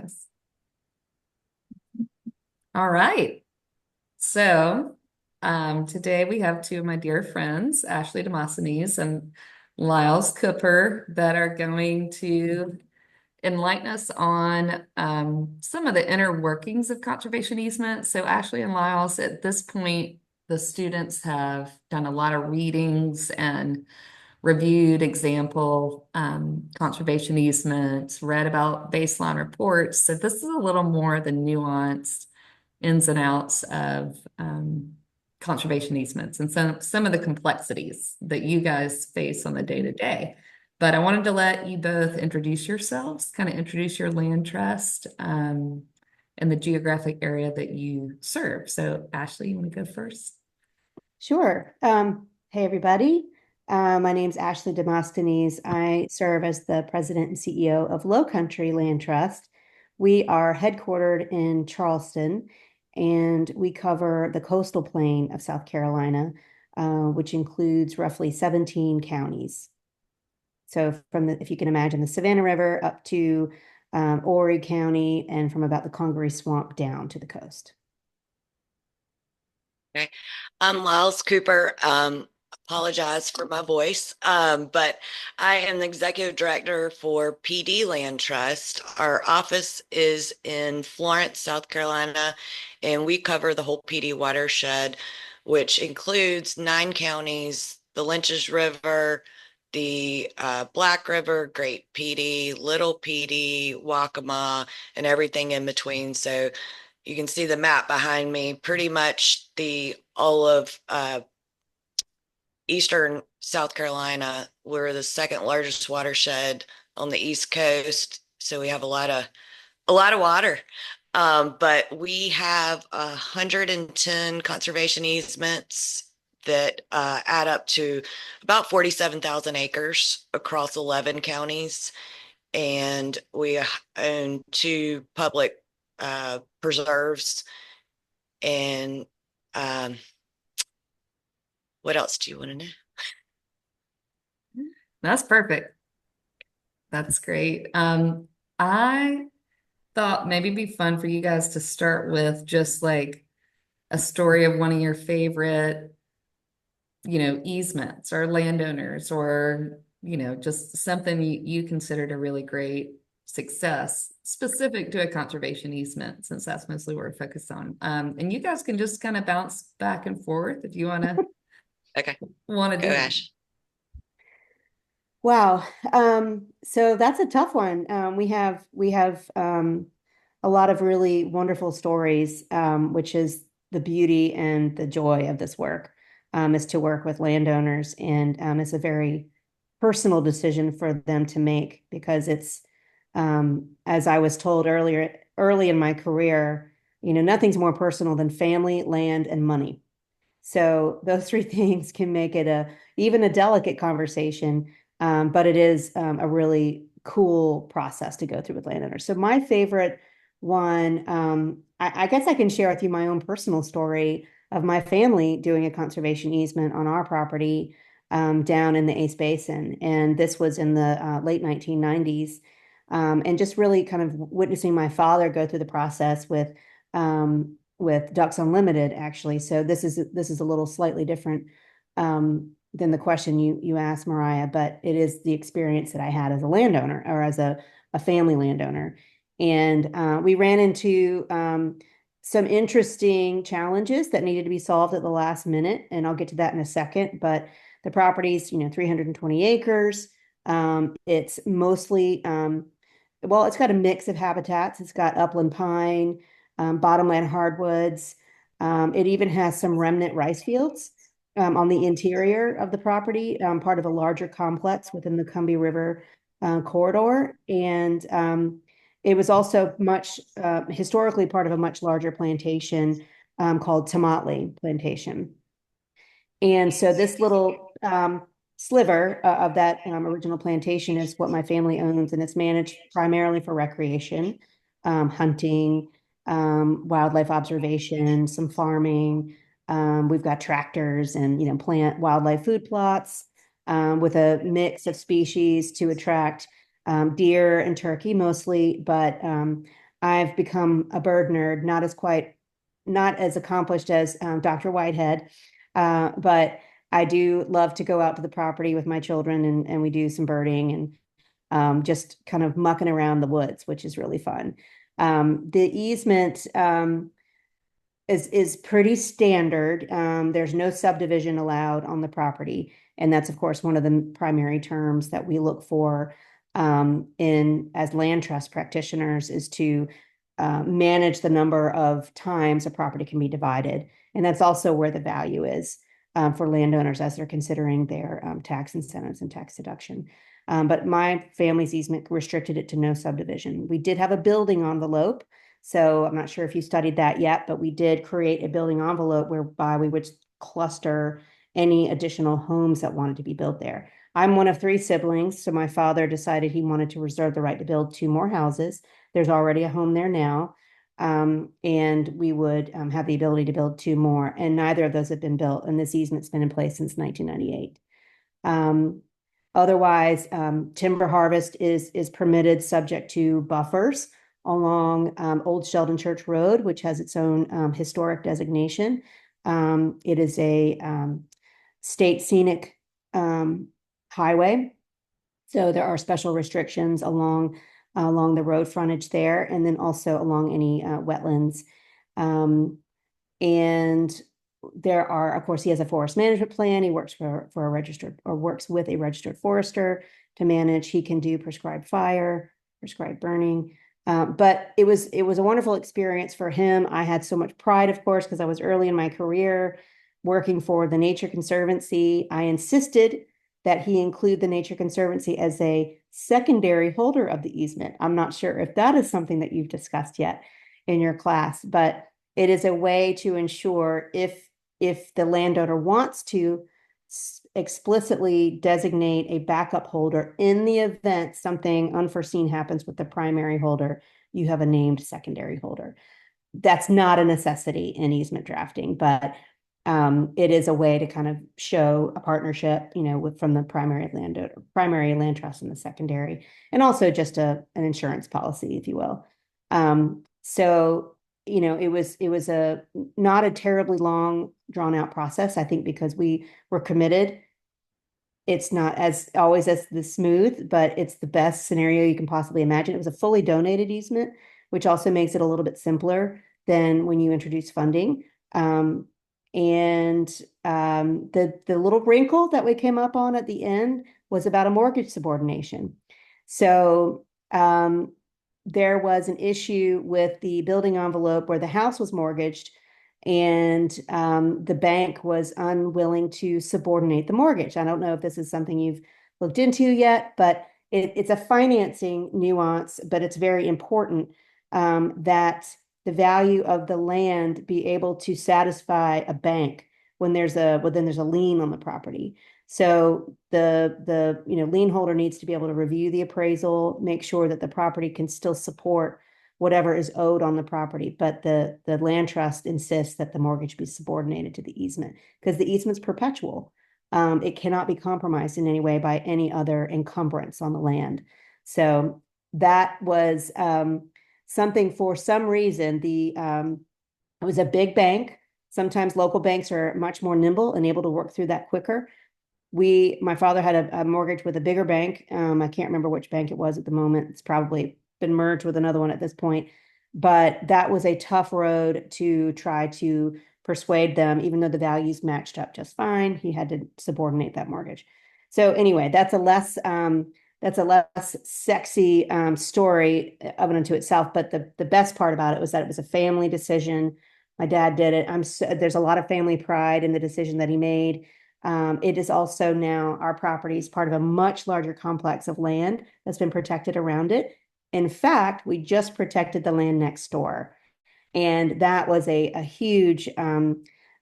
Yes. All right. So today we have two of my dear friends, Ashley Demosthenes and Lyles Cooper, that are going to enlighten us on some of the inner workings of conservation easements. So Ashley and Lyles, at this point, the students have done a lot of readings and reviewed example conservation easements, read about baseline reports. So this is a little more the nuanced ins and outs of conservation easements and some of the complexities that you guys face on the day to day. But I wanted to let you both introduce yourselves, kind of introduce your land trust and the geographic area that you serve. So Ashley, you want to go first? Sure. Hey, everybody. My name's Ashley Demosthenes. I serve as the president and CEO of Low Country Land Trust. We are headquartered in Charleston, and we cover the coastal plain of South Carolina, which includes roughly 17 counties. So if you can imagine, the Savannah River up to Horry County, and from about the Congaree Swamp down to the coast. Okay. I'm Lyles Cooper. Apologize for my voice, but I am the executive director for PD Land Trust. Our office is in Florence, South Carolina, and we cover the whole PD watershed, which includes 9 counties, the Lynches River, the Black River, Great PD, Little PD, Waccamaw, and everything in between. So you can see the map behind me, pretty much the all of eastern South Carolina. We're the second largest watershed on the East Coast, so we have a lot of water. But we have 110 conservation easements that add up to about 47,000 acres across 11 counties. And we own 2 public preserves. And what else do you want to know? That's perfect. That's great. I thought maybe it'd be fun for you guys to start with just like a story of one of your favorite, easements or landowners or, just something you considered a really great success specific to a conservation easement, since that's mostly what we're focused on. And you guys can just kind of bounce back and forth if you Okay, want to go do that. Ash. Wow. So that's a tough one. We have a lot of really wonderful stories, which is the beauty and the joy of this work, is to work with landowners, and it's a very personal decision for them to make because as I was told early in my career, nothing's more personal than family, land, and money. So those three things can make it even a delicate conversation, but it is a really cool process to go through with landowners. So my favorite one, I guess I can share with you my own personal story of my family doing a conservation easement on our property down in the Ace Basin, and this was in the late 1990s, and just really kind of witnessing my father go through the process with Ducks Unlimited, actually. So this is a little slightly different than the question you asked, Mariah, but it is the experience that I had as a landowner or as a family landowner. And we ran into some interesting challenges that needed to be solved at the last minute, and I'll get to that in a second. But the property's, 320 acres. It's mostly, well, it's got a mix of habitats. It's got upland pine, bottomland hardwoods. It even has some remnant rice fields on the interior of the property, part of a larger complex within the Combahee River corridor. And it was also historically part of a much larger plantation called Tomatley Plantation. And so this little sliver of that original plantation is what my family owns, and it's managed primarily for recreation, hunting, wildlife observation, some farming. We've got tractors and plant wildlife food plots with a mix of species to attract deer and turkey mostly, but I've become a bird nerd, not as accomplished as Dr. Whitehead, but I do love to go out to the property with my children and we do some birding and just kind of mucking around the woods, which is really fun. The easement is pretty standard. There's no subdivision allowed on the property, and that's of course one of the primary terms that we look for in as land trust practitioners is to manage the number of times a property can be divided, and that's also where the value is for landowners as they're considering their tax incentives and tax deduction. But my family's easement restricted it to no subdivision. We did have a building envelope, so I'm not sure if you studied that yet, but we did create a building envelope whereby we would cluster any additional homes that wanted to be built there. I'm one of three siblings, so my father decided he wanted to reserve the right to build two more houses. There's already a home there now, and we would have the ability to build two more, and neither of those have been built, and this easement's been in place since 1998. Otherwise, timber harvest is permitted subject to buffers along Old Sheldon Church Road, which has its own historic designation. It is a state scenic highway, so there are special restrictions along the road frontage there, and then also along any wetlands. And there are, of course, he has a forest management plan. He works for a registered or works with a registered forester to manage. He can do prescribed fire, prescribed burning. But it was a wonderful experience for him. I had so much pride, of course, because I was early in my career working for the Nature Conservancy. I insisted that he include the Nature Conservancy as a secondary holder of the easement. I'm not sure if that is something that you've discussed yet in your class, but it is a way to ensure if the landowner wants to explicitly designate a backup holder in the event something unforeseen happens with the primary holder, you have a named secondary holder. That's not a necessity in easement drafting, but it is a way to kind of show a partnership, from the primary landowner, primary land trust and the secondary, and also just an insurance policy, if you will. So it was a not a terribly long drawn out process, I think, because we were committed. It's not as always as the smooth, but it's the best scenario you can possibly imagine. It was a fully donated easement, which also makes it a little bit simpler than when you introduce funding. And the little wrinkle that we came up on at the end was about a mortgage subordination. So there was an issue with the building envelope where the house was mortgaged, and the bank was unwilling to subordinate the mortgage. I don't know if this is something you've looked into yet, but it's a financing nuance, but it's very important that the value of the land be able to satisfy a bank when there's a lien on the property. So the lien holder needs to be able to review the appraisal, make sure that the property can still support whatever is owed on the property, but the land trust insists that the mortgage be subordinated to the easement because the easement's perpetual. It cannot be compromised in any way by any other encumbrance on the land. So that was something. For some reason, it was a big bank. Sometimes local banks are much more nimble and able to work through that quicker. My father had a mortgage with a bigger bank. I can't remember which bank it was at the moment. It's probably been merged with another one at this point. But that was a tough road to try to persuade them, even though the values matched up just fine. He had to subordinate that mortgage. So anyway, that's a less sexy story of and unto itself. But the best part about it was that it was a family decision. My dad did it. There's a lot of family pride in the decision that he made. It is also now our property is part of a much larger complex of land that's been protected around it. In fact, we just protected the land next door. And that was a huge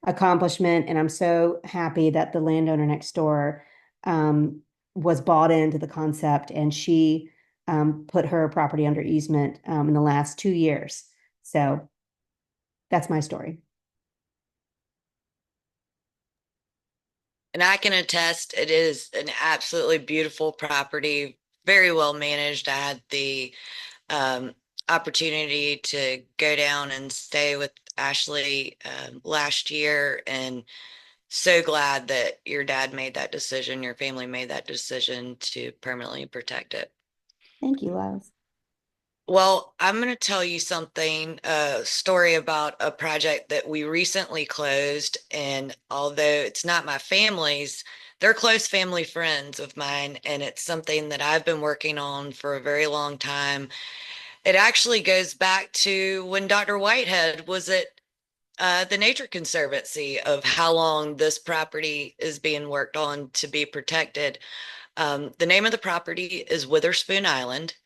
accomplishment. And I'm so happy that the landowner next door was bought into the concept, and she put her property under easement in the last 2 years. So that's my story. And I can attest, it is an absolutely beautiful property, very well managed. Um, opportunity to go down and stay with Ashley last year, and so glad that your dad made that decision, your family made that decision to permanently protect it. Thank you, Liles. Well, I'm going to tell you something, a story about a project that we recently closed. And although it's not my family's, they're close family friends of mine. And it's something that I've been working on for a very long time. It actually goes back to when Dr. Whitehead was at the Nature Conservancy, of how long this property is being worked on to be protected. The name of the property is Witherspoon Island.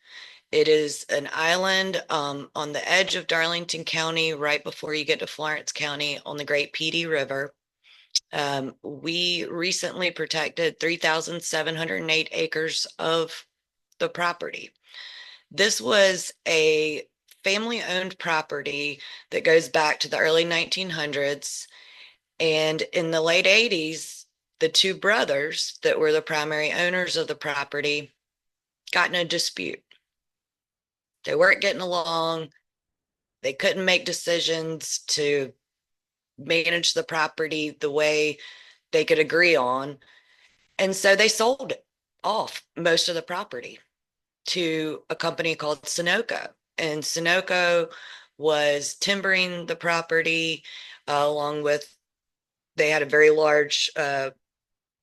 It is an island on the edge of Darlington County, right before you get to Florence County on the Great Petey River. We recently protected 3,708 acres of the property. This was a family-owned property that goes back to the early 1900s. And in the late 80s, the two brothers that were the primary owners of the property got in a dispute. They weren't getting along. They couldn't make decisions to manage the property the way they could agree on. And so they sold it off, most of the property, to a company called Sunoco. And Sunoco was timbering the property along with, they had a very large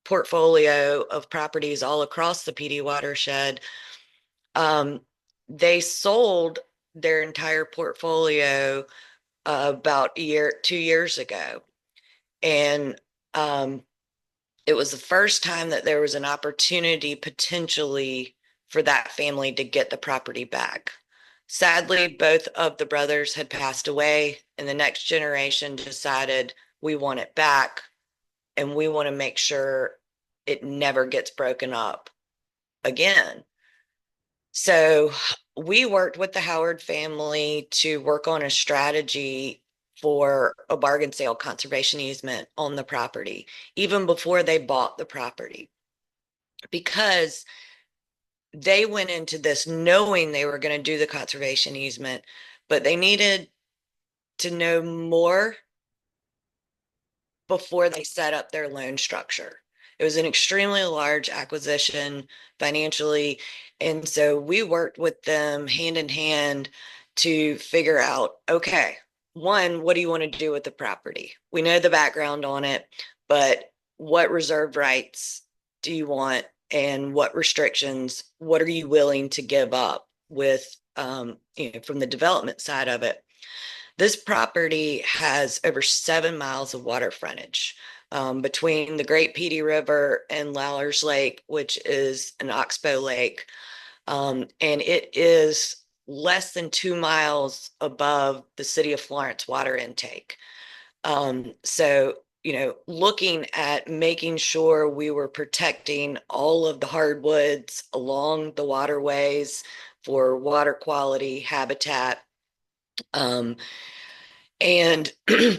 portfolio of properties all across the PD watershed. They sold their entire portfolio about 2 years ago. And it was the first time that there was an opportunity potentially for that family to get the property back. Sadly, both of the brothers had passed away, and the next generation decided we want it back and we want to make sure it never gets broken up again. So we worked with the Howard family to work on a strategy for a bargain sale conservation easement on the property, even before they bought the property, because they went into this knowing they were going to do the conservation easement, but they needed to know more before they set up their loan structure. It was an extremely large acquisition financially. And so we worked with them hand in hand to figure out, okay, one, what do you want to do with the property? We know the background on it, but what reserved rights do you want? And what restrictions, what are you willing to give up with, from the development side of it? This property has over 7 miles of water frontage between the Great Petey River and Lowlers Lake, which is an oxbow lake. And it is less than 2 miles above the city of Florence water intake. So, looking at making sure we were protecting all of the hardwoods along the waterways for water quality, habitat, and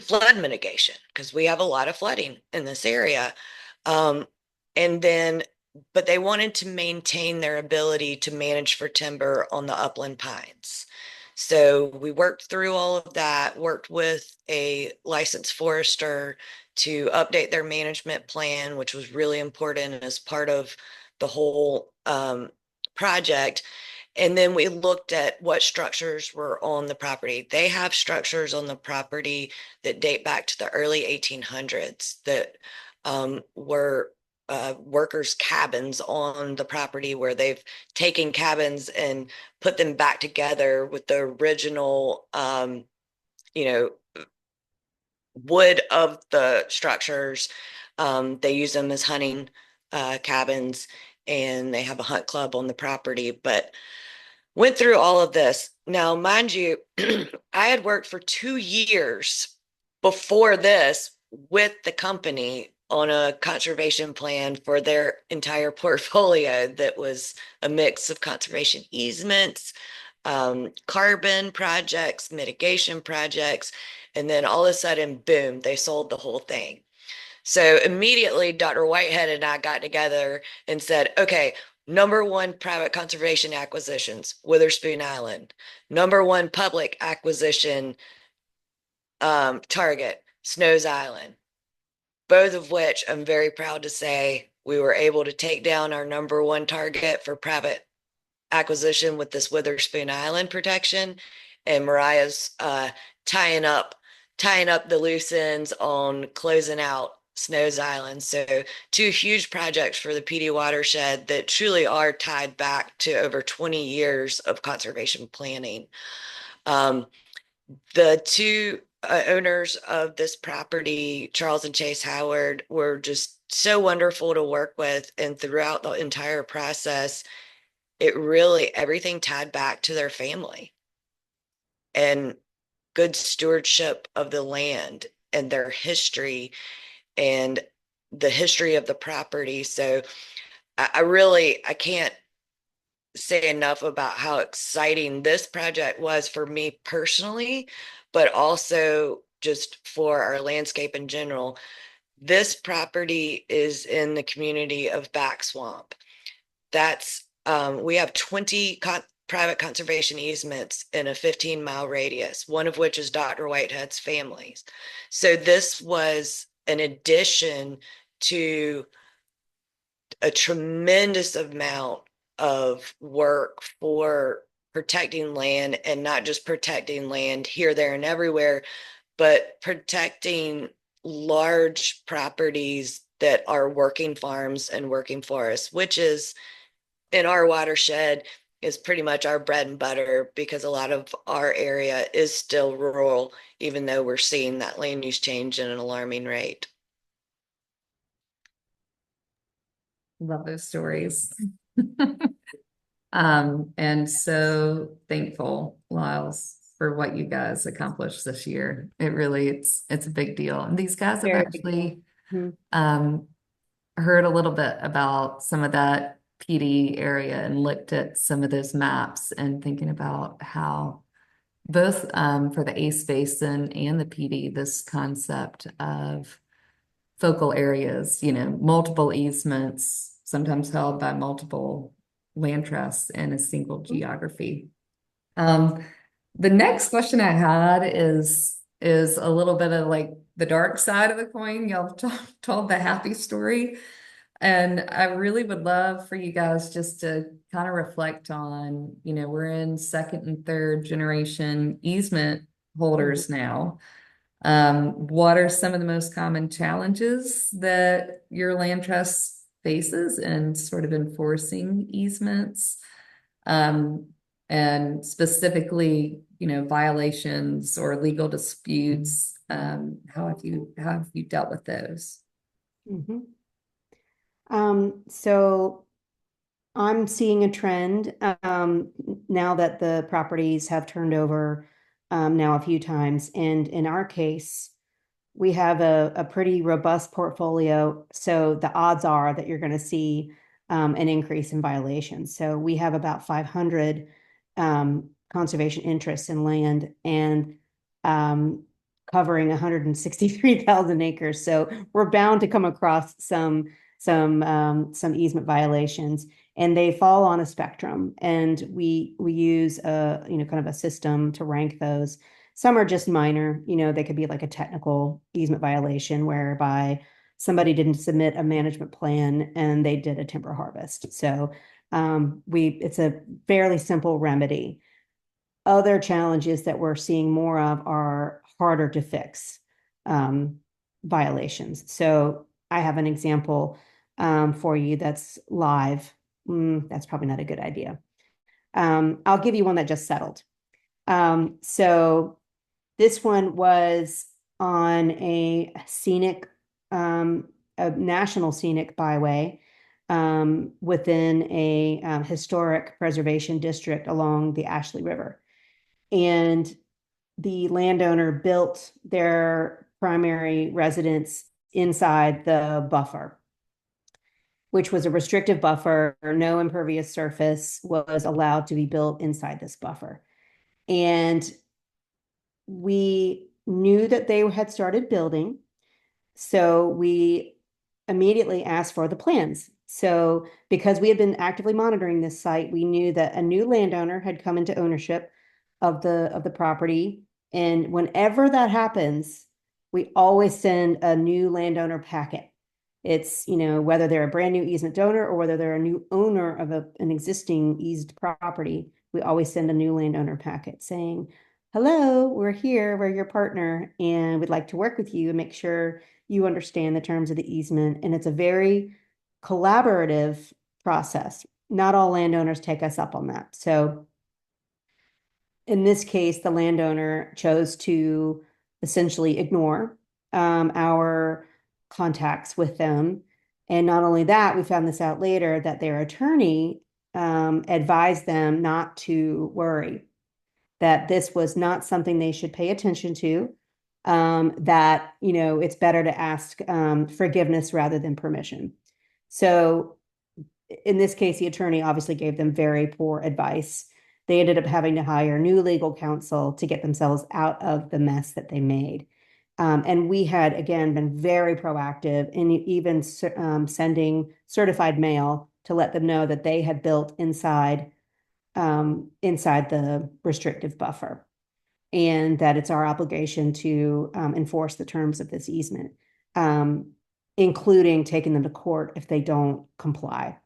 flood mitigation, because we have a lot of flooding in this area. Um, and then, but they wanted to maintain their ability to manage for timber on the upland pines. So we worked through all of that, worked with a licensed forester to update their management plan, which was really important as part of the whole project. And then we looked at what structures were on the property. They have structures on the property that date back to the early 1800s that were workers' cabins on the property, where they've taken cabins and put them back together with the original, you know, wood of the structures. They use them as hunting cabins, and they have a hunt club on the property. But went through all of this. Now, mind you, I had worked for 2 years before this with the company on a conservation plan for their entire portfolio that was a mix of conservation easements, carbon projects, mitigation projects, and then all of a sudden, boom, they sold the whole thing. So immediately, Dr. Whitehead and I got together and said, okay, Number one private conservation acquisitions, Witherspoon Island. Number one public acquisition target, Snows Island. Both of which I'm very proud to say we were able to take down our number one target for private acquisition with this Witherspoon Island protection. And Mariah's tying up the loose ends on closing out Snows Island. So two huge projects for the PD watershed that truly are tied back to over 20 years of conservation planning. The two owners of this property, Charles and Chase Howard, were just so wonderful to work with. And throughout the entire process, it really, everything tied back to their family and good stewardship of the land and their history and the history of the property. So I can't say enough about how exciting this project was for me personally, but also just for our landscape in general. This property is in the community of Back Swamp. That's we have 20 private conservation easements in a 15-mile radius, one of which is Dr. Whitehead's family's. So this was an addition to a tremendous amount of work for protecting land, and not just protecting land here, there, and everywhere, but protecting large properties that are working farms and working forests, which is in our watershed is pretty much our bread and butter, because a lot of our area is still rural, even though we're seeing that land use change at an alarming rate. Love those stories. And so thankful, Lyles, for what you guys accomplished this year. It's a big deal. And these guys have Very big deal. actually Mhm. heard a little bit about some of that PD area and looked at some of those maps and thinking about how both for the Ace Basin and the PD, this concept of focal areas, multiple easements, sometimes held by multiple land trusts in a single geography. Um, the next question I had is a little bit of like the dark side of the coin. Y'all told the happy story. And I really would love for you guys just to kind of reflect on, we're in second and third generation easement holders now. What are some of the most common challenges that your land trust faces in sort of enforcing easements? And specifically, violations or legal disputes. How have you dealt with those? Mhm. So I'm seeing a trend now that the properties have turned over now a few times. And in our case, we have a pretty robust portfolio. So the odds are that you're going to see an increase in violations. So we have about 500 conservation interests in land and covering 163,000 acres. So we're bound to come across some easement violations, and they fall on a spectrum. And we use a kind of a system to rank those. Some are just minor, they could be like a technical easement violation whereby somebody didn't submit a management plan and they did a timber harvest. So it's a fairly simple remedy. Other challenges that we're seeing more of are harder to fix violations. So I have an example for you that's live. That's probably not a good idea. I'll give you one that just settled. So this one was on a national scenic byway within a historic preservation district along the Ashley River. And the landowner built their primary residence inside the buffer, which was a restrictive buffer. No impervious surface was allowed to be built inside this buffer. And we knew that they had started building, so we immediately asked for the plans. So because we had been actively monitoring this site, we knew that a new landowner had come into ownership of the property. And whenever that happens, we always send a new landowner packet. It's, whether they're a brand new easement donor or whether they're a new owner of an existing eased property, we always send a new landowner packet saying, hello, we're here, we're your partner, and we'd like to work with you and make sure you understand the terms of the easement. And it's a very collaborative process. Not all landowners take us up on that. So in this case, the landowner chose to essentially ignore our contacts with them. And not only that, we found this out later that their attorney advised them not to worry, that this was not something they should pay attention to, that, it's better to ask forgiveness rather than permission. So in this case, the attorney obviously gave them very poor advice. They ended up having to hire new legal counsel to get themselves out of the mess that they made. And we had, again, been very proactive in even sending certified mail to let them know that they had built inside the restrictive buffer and that it's our obligation to enforce the terms of this easement, including taking them to court if they don't comply.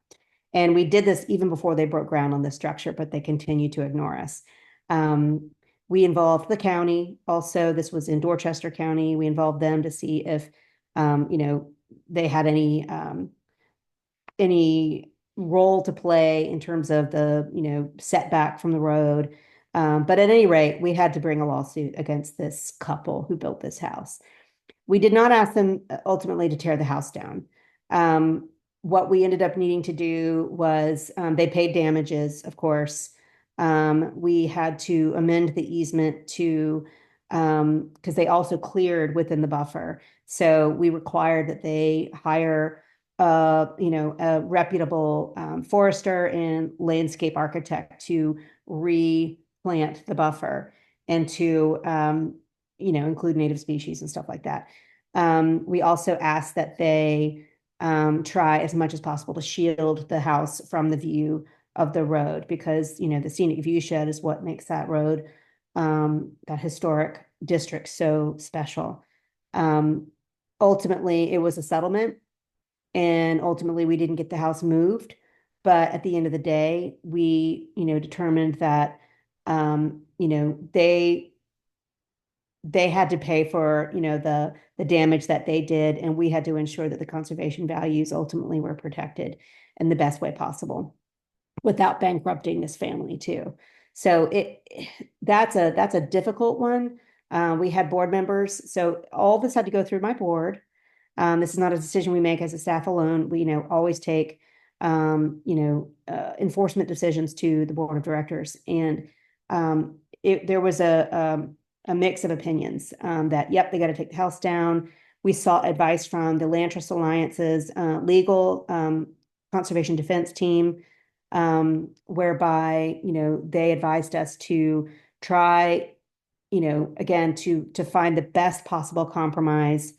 And we did this even before they broke ground on the structure, but they continued to ignore us. We involved the county. Also, this was in Dorchester County. We involved them to see if, they had any role to play in terms of the, setback from the road. But at any rate, we had to bring a lawsuit against this couple who built this house. We did not ask them ultimately to tear the house down. What we ended up needing to do was they paid damages, of course. We had to amend the easement to because they also cleared within the buffer. So we required that they hire a reputable forester and landscape architect to replant the buffer and to include native species and stuff like that. We also asked that they try as much as possible to shield the house from the view of the road because, the scenic view shed is what makes that road, that historic district so special. Ultimately, it was a settlement and ultimately we didn't get the house moved. But at the end of the day, we, determined that, they had to pay for, the damage that they did, and we had to ensure that the conservation values ultimately were protected in the best way possible without bankrupting this family too. So that's a difficult one. We had board members, so all this had to go through my board. This is not a decision we make as a staff alone. We, always take, enforcement decisions to the board of directors. And there was a mix of opinions that, yep, they got to take the house down. We sought advice from the Land Trust Alliance's legal conservation defense team, whereby, they advised us to try, again, to find the best possible compromise.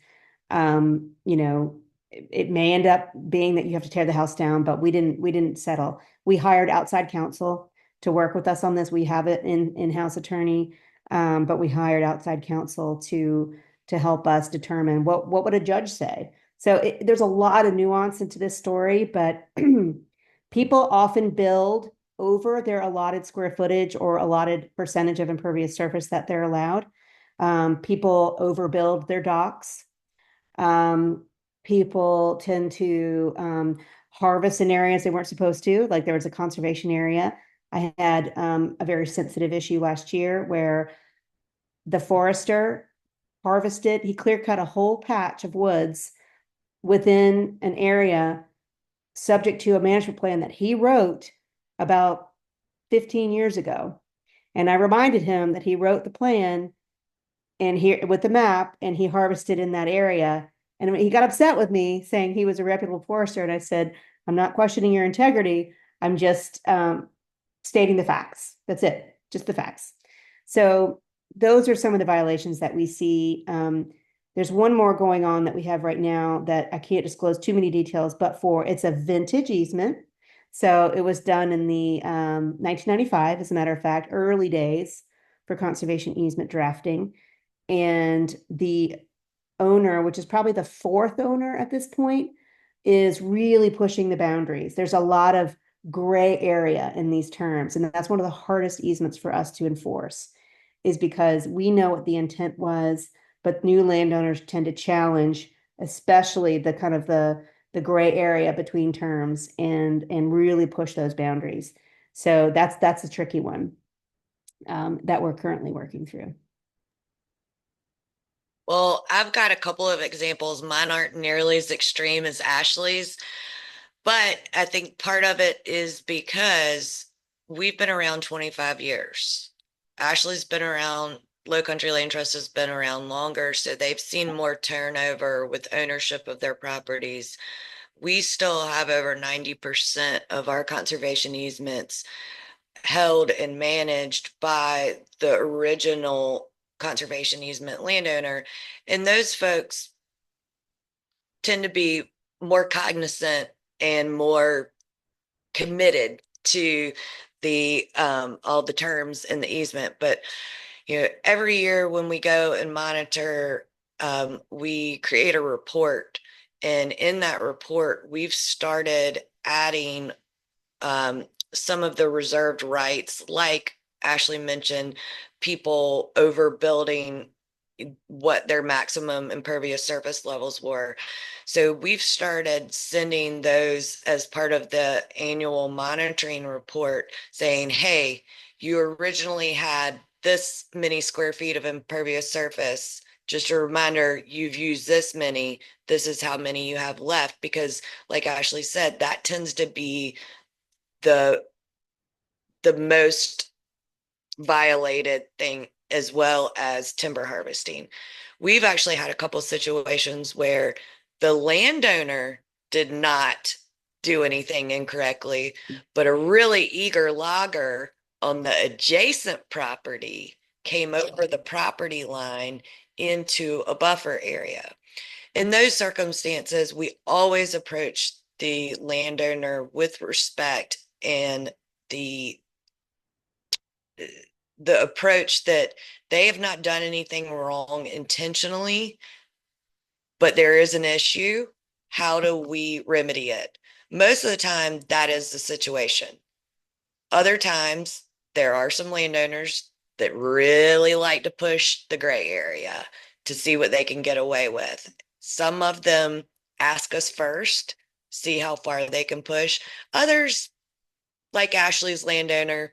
It may end up being that you have to tear the house down, but we didn't settle. We hired outside counsel to work with us on this. We have it in-house attorney, but we hired outside counsel to help us determine what would a judge say. So there's a lot of nuance into this story, but people often build over their allotted square footage or allotted percentage of impervious surface that they're allowed. People overbuild their docks. People tend to harvest in areas they weren't supposed to. Like there was a conservation area. I had a very sensitive issue last year where the forester harvested, he clear cut a whole patch of woods within an area subject to a management plan that he wrote about 15 years ago. And I reminded him that he wrote the plan and here with the map and he harvested in that area. And he got upset with me saying he was a reputable forester. And I said, I'm not questioning your integrity. I'm just stating the facts. That's it, just the facts. So those are some of the violations that we see There's one more going on that we have right now that I can't disclose too many details, but it's a vintage easement. So it was done in the 1995, as a matter of fact, early days for conservation easement drafting. And the owner, which is probably the fourth owner at this point, is really pushing the boundaries. There's a lot of gray area in these terms, and that's one of the hardest easements for us to enforce, is because we know what the intent was, but new landowners tend to challenge, especially the kind of the gray area between terms and really push those boundaries. So that's a tricky one that we're currently working through. Well, I've got a couple of examples. Mine aren't nearly as extreme as Ashley's, but I think part of it is because we've been around 25 years. Ashley's been around, Low Country Land Trust has been around longer, so they've seen more turnover with ownership of their properties. We still have over 90% of our conservation easements held and managed by the original conservation easement landowner. And those folks tend to be more cognizant and more committed to the all the terms in the easement. But every year when we go and monitor, we create a report, and in that report, we've started adding some of the reserved rights, like Ashley mentioned, people overbuilding what their maximum impervious surface levels were. So we've started sending those as part of the annual monitoring report saying, hey, you originally had this many square feet of impervious surface. Just a reminder, you've used this many. This is how many you have left. Because, like Ashley said, that tends to be the the most violated thing, as well as timber harvesting. We've actually had a couple situations where the landowner did not do anything incorrectly, but a really eager logger on the adjacent property came over the property line into a buffer area. In those circumstances, we always approach the landowner with respect and the the approach that they have not done anything wrong intentionally, but there is an issue. How do we remedy it? Most of the time, that is the situation. Other times, there are some landowners that really like to push the gray area to see what they can get away with. Some of them ask us first, see how far they can push. Others, like Ashley's landowner,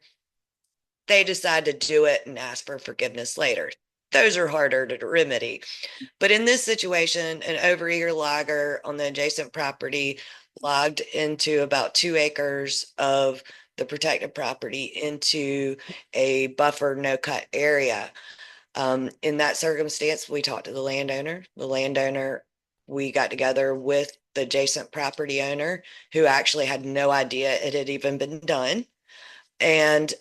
they decide to do it and ask for forgiveness later. Those are harder to remedy. But in this situation, an overeager logger on the adjacent property logged into about 2 acres of the protected property into a buffer no cut area. In that circumstance, we talked to the landowner. We got together with the adjacent property owner, who actually had no idea it had even been done, and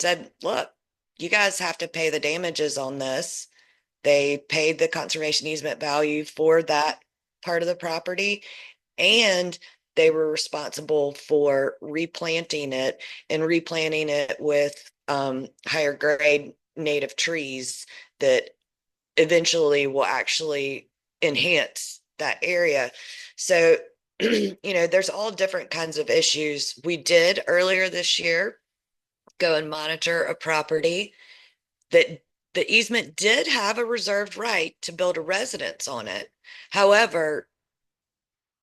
said, look, you guys have to pay the damages on this. They paid the conservation easement value for that part of the property, and they were responsible for replanting it and replanting it with higher grade native trees that eventually will actually enhance that area. So, there's all different kinds of issues. We did earlier this year go and monitor a property that the easement did have a reserved right to build a residence on it. However,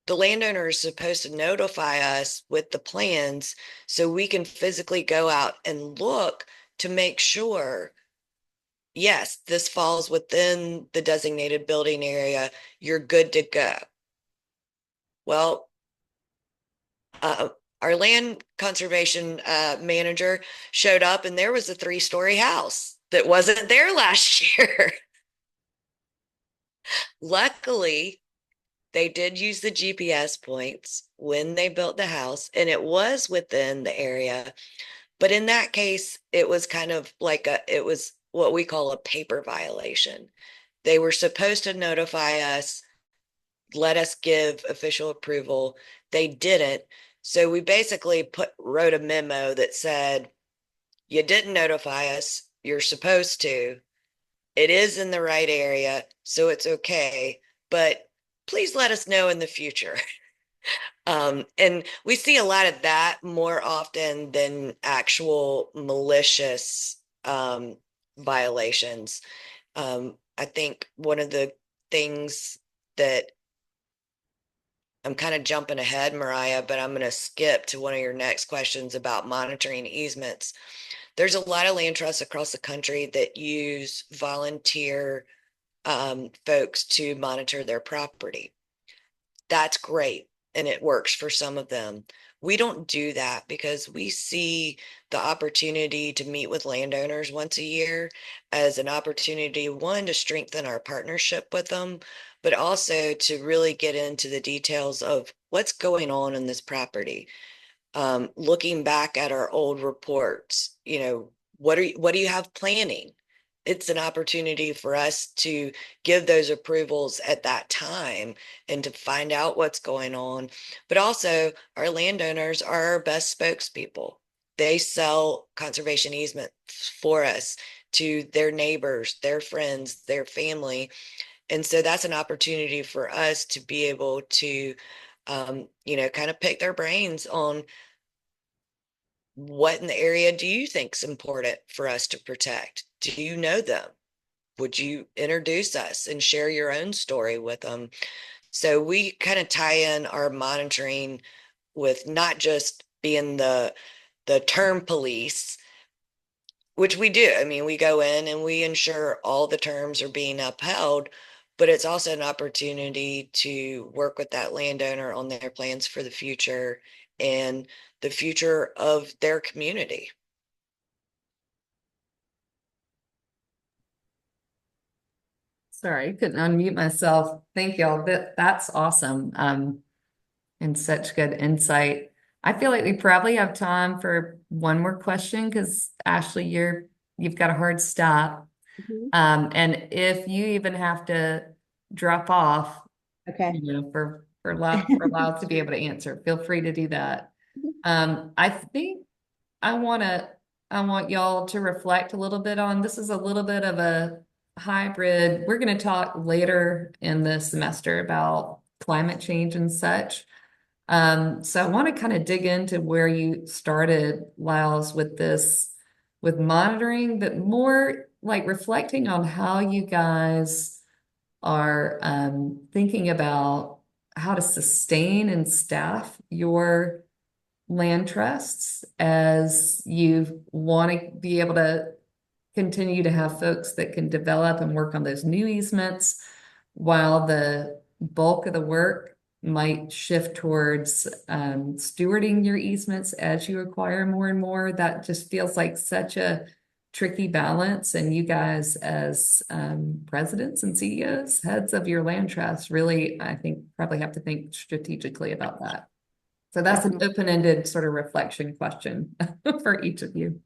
the landowner is supposed to notify us with the plans so we can physically go out and look to make sure, yes, this falls within the designated building area. You're good to go. Well, our land conservation manager showed up, and there was a 3-story house that wasn't there last year. Luckily, they did use the GPS points when they built the house, and it was within the area. But in that case, it was kind of like it was what we call a paper violation. They were supposed to notify us, let us give official approval. They didn't. So we basically wrote a memo that said, you didn't notify us. You're supposed to. It is in the right area, so it's okay. But please let us know in the future. And we see a lot of that more often than actual malicious violations. I think one of the things that I'm kind of jumping ahead, Mariah, but I'm going to skip to one of your next questions about monitoring easements. There's a lot of land trusts across the country that use volunteer folks to monitor their property. That's great. And it works for some of them. We don't do that because we see the opportunity to meet with landowners once a year as an opportunity, one, to strengthen our partnership with them, but also to really get into the details of what's going on in this property. Looking back at our old reports, what do you have planning? It's an opportunity for us to give those approvals at that time and to find out what's going on. But also, our landowners are our best spokespeople. They sell conservation easements for us to their neighbors, their friends, their family. And so that's an opportunity for us to be able to, kind of pick their brains on what in the area do you think is important for us to protect? Do you know them? Would you introduce us and share your own story with them? So we kind of tie in our monitoring with not just being the term police, which we do. I mean, we go in and we ensure all the terms are being upheld, but it's also an opportunity to work with that landowner on their plans for the future and the future of their community. Sorry, I couldn't unmute myself. Thank y'all. That's awesome. And such good insight. I feel like we probably have time for one more question because Ashley, you've got a hard stop. Mhm. And if you even have to drop off, Okay. for Lyle to be able to answer, feel free to do that. I think I want to I want y'all to reflect a little bit on this is a little bit of a hybrid. We're going to talk later in the semester about climate change and such. So I want to kind of dig into where you started, Lyles, with this, with monitoring, but more like reflecting on how you guys are thinking about how to sustain and staff your land trusts as you want to be able to continue to have folks that can develop and work on those new easements while the bulk of the work might shift towards stewarding your easements as you acquire more and more. That just feels like such a tricky balance. And you guys, as presidents and CEOs, heads of your land trust, really, I think, probably have to think strategically about that. So that's an Definitely. open-ended sort of reflection question for each of you.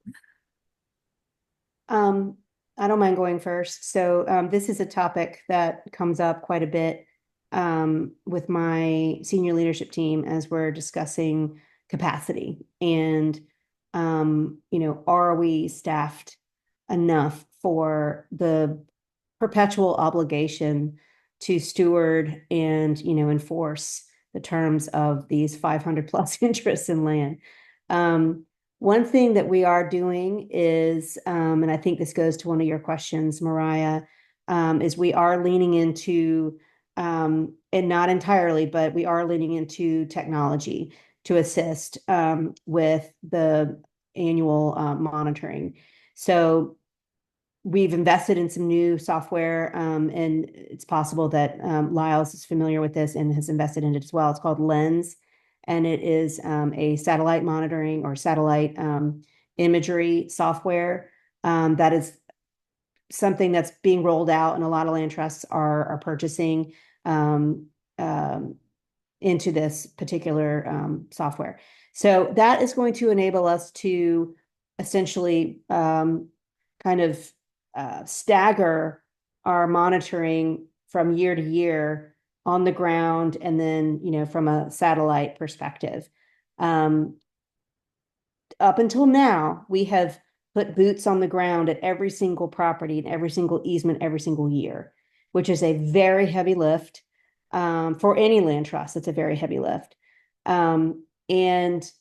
Um, I don't mind going first. So this is a topic that comes up quite a bit with my senior leadership team as we're discussing capacity and are we staffed enough for the perpetual obligation to steward and enforce the terms of these 500 plus interests in land. One thing that we are doing is, and I think this goes to one of your questions, Mariah, is we are leaning into, and not entirely, but we are leaning into technology to assist with the annual monitoring. So we've invested in some new software, and it's possible that Lyles is familiar with this and has invested in it as well. It's called Lens, and it is a satellite monitoring or satellite imagery software that is something that's being rolled out, and a lot of land trusts are purchasing um, um, into this particular software. So that is going to enable us to essentially kind of stagger are monitoring from year to year on the ground and then, from a satellite perspective. Um, Up until now, we have put boots on the ground at every single property and every single easement every single year, which is a very heavy lift. For any land trust, it's a very heavy lift. And,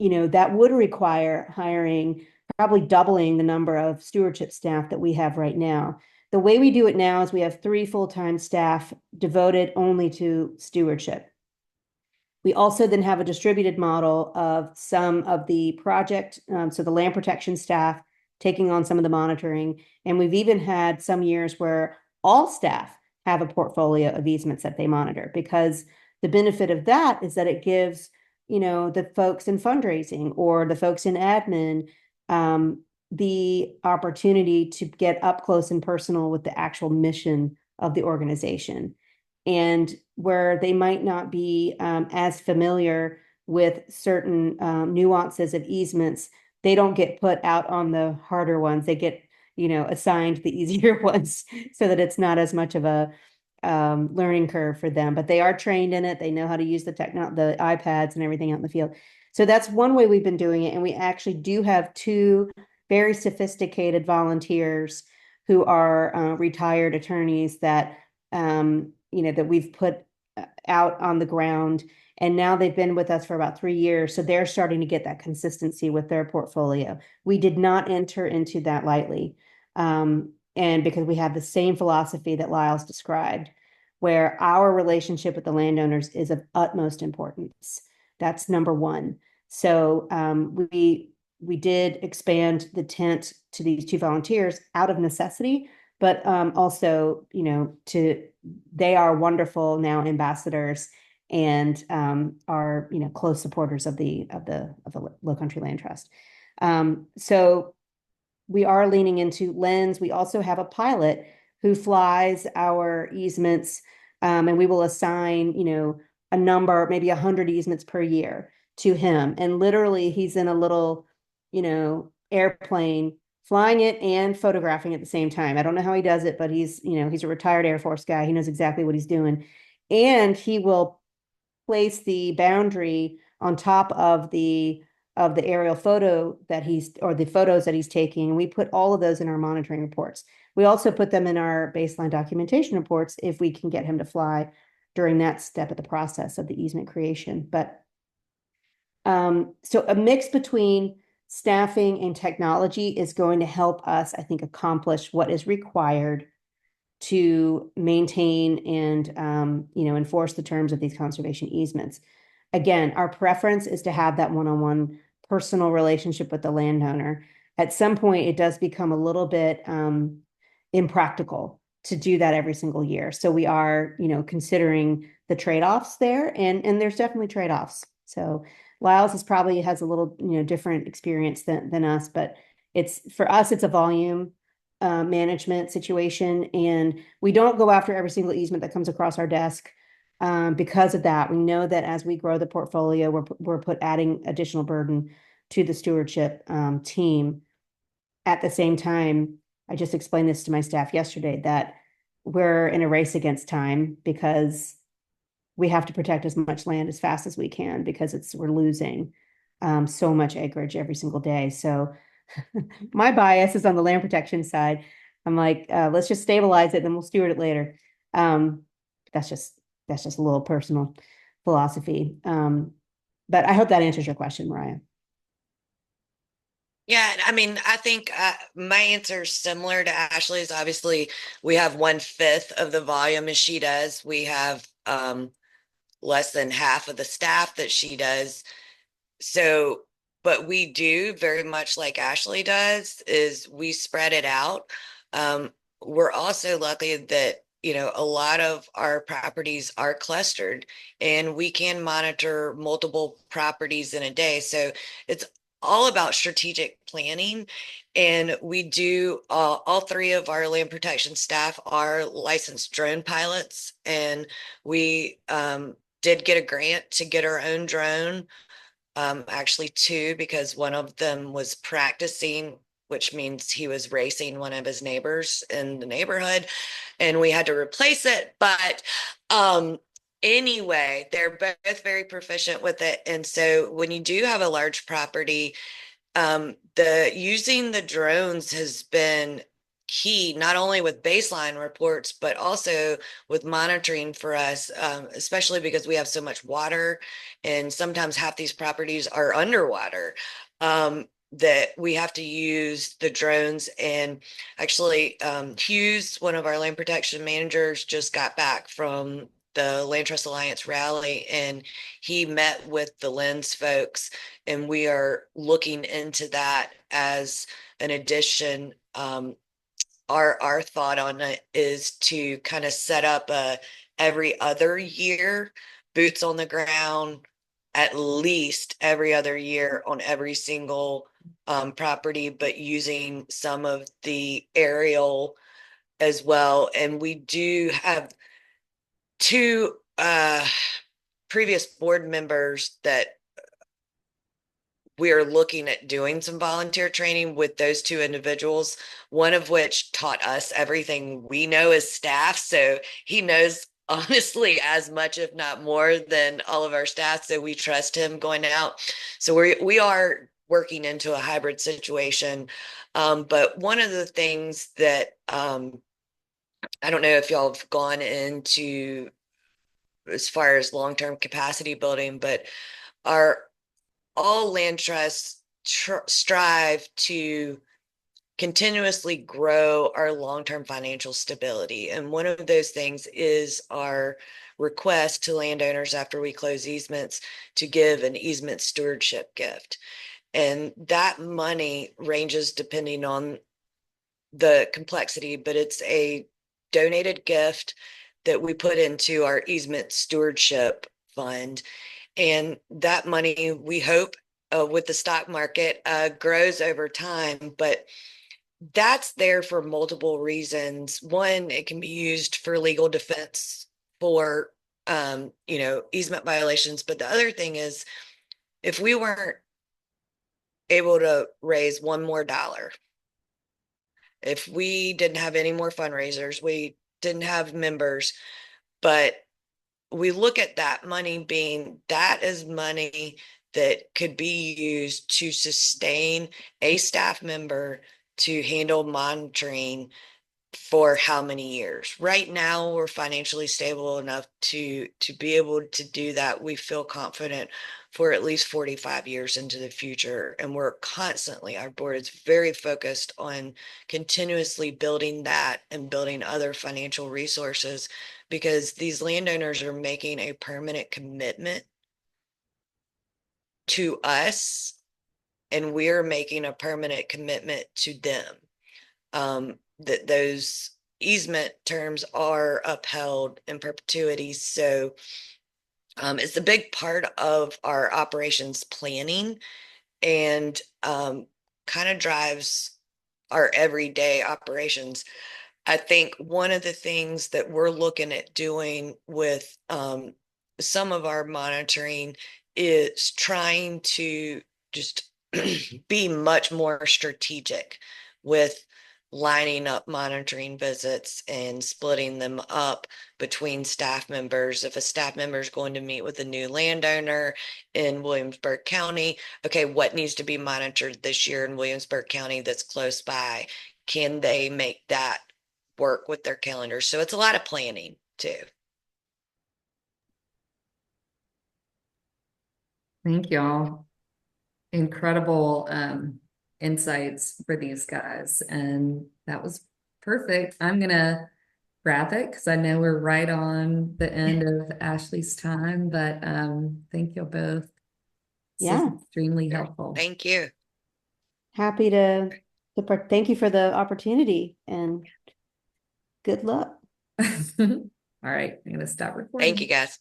that would require hiring probably doubling the number of stewardship staff that we have right now. The way we do it now is we have 3 full-time staff devoted only to stewardship. We also then have a distributed model of some of the project, so the land protection staff taking on some of the monitoring. And we've even had some years where all staff have a portfolio of easements that they monitor, because the benefit of that is that it gives, the folks in fundraising or the folks in admin, the opportunity to get up close and personal with the actual mission of the organization, and where they might not be as familiar with certain nuances of easements, they don't get put out on the harder ones. They get, assigned the easier ones, so that it's not as much of a learning curve for them. But they are trained in it. They know how to use the iPads and everything out in the field. So that's one way we've been doing it. And we actually do have 2 very sophisticated volunteers who are retired attorneys that that we've put out on the ground. And now they've been with us for about 3 years. So they're starting to get that consistency with their portfolio. We did not enter into that lightly. And because we have the same philosophy that Lyle's described, where our relationship with the landowners is of utmost importance. That's number one. So we did expand the tent to these 2 volunteers out of necessity, but also, they are wonderful now ambassadors and are, close supporters of the Low Country Land Trust. So we are leaning into Lens. We also have a pilot who flies our easements, and we will assign, a number, maybe 100 easements per year to him. And literally he's in a little, airplane flying it and photographing at the same time. I don't know how he does it, but he's a retired Air Force guy. He knows exactly what he's doing. And he will place the boundary on top of the aerial photo or the photos that he's taking. And we put all of those in our monitoring reports. We also put them in our baseline documentation reports if we can get him to fly during that step of the process of the easement creation. But so a mix between staffing and technology is going to help us, I think, accomplish what is required to maintain and enforce the terms of these conservation easements. Again, our preference is to have that one-on-one personal relationship with the landowner. At some point, it does become a little bit impractical to do that every single year. So we are, considering the trade-offs there, and there's definitely trade-offs. So Lyles probably has a little, different experience than us, but for us, it's a volume management situation, and we don't go after every single easement that comes across our desk. Because of that, we know that as we grow the portfolio, we're adding additional burden to the stewardship team. At the same time, I just explained this to my staff yesterday, that we're in a race against time, because we have to protect as much land as fast as we can, because we're losing so much acreage every single day. So my bias is on the land protection side. I'm like, let's just stabilize it, then we'll steward it later. That's just a little personal philosophy. But I hope that answers your question, Mariah. Yeah, I mean, I think my answer is similar to Ashley's. Obviously, we have 1/5 of the volume as she does. We have less than half of the staff that she does. So, but we do very much like Ashley does, is we spread it out. We're also lucky that, a lot of our properties are clustered and we can monitor multiple properties in a day. So it's all about strategic planning. And we do, all 3 of our land protection staff are licensed drone pilots. And we did get a grant to get our own drone. Actually 2, because one of them was practicing which means he was racing one of his neighbors in the neighborhood, and we had to replace it. But anyway, they're both very proficient with it. And so when you do have a large property, the using the drones has been key, not only with baseline reports, but also with monitoring for us, especially because we have so much water and sometimes half these properties are underwater. That we have to use the drones. And actually, Hughes, one of our land protection managers, just got back from the Land Trust Alliance rally, and he met with the Lens folks, and we are looking into that as an addition. Our thought on it is to kind of set up a every other year boots on the ground, at least every other year on every single property, but using some of the aerial as well. And we do have two previous board members that we are looking at doing some volunteer training with those two individuals, one of which taught us everything we know as staff. So he knows honestly as much, if not more, than all of our staff. So we trust him going out. So we are working into a hybrid situation. But one of the things that I don't know if y'all have gone into as far as long-term capacity building, but our all land trusts strive to continuously grow our long-term financial stability. And one of those things is our request to landowners after we close easements to give an easement stewardship gift. And that money ranges depending on the complexity, but it's a donated gift that we put into our easement stewardship fund. And that money, we hope, with the stock market, grows over time. But that's there for multiple reasons. One, it can be used for legal defense for, easement violations. But the other thing is, if we weren't able to raise one more dollar, if we didn't have any more fundraisers, we didn't have members, but we look at that money being that is money that could be used to sustain a staff member to handle monitoring for how many years. Right now, we're financially stable enough to be able to do that. We feel confident for at least 45 years into the future. And we're constantly, our board is very focused on continuously building that and building other financial resources, because these landowners are making a permanent commitment to us, and we're making a permanent commitment to them. That those easement terms are upheld in perpetuity. So it's a big part of our operations planning, and kind of drives our everyday operations. I think one of the things that we're looking at doing with some of our monitoring is trying to just be much more strategic with lining up monitoring visits and splitting them up between staff members. If a staff member is going to meet with a new landowner in Williamsburg County, okay, what needs to be monitored this year in Williamsburg County that's close by? Can they make that work with their calendar? So it's a lot of planning too. Thank y'all. Incredible insights for these guys. And that was perfect. I'm gonna wrap it because I know we're right on the end of Ashley's time, but thank you both. This is Yeah. extremely helpful. Thank you. Happy to thank you for the opportunity and good luck. All right, I'm gonna stop recording. Thank you, guys.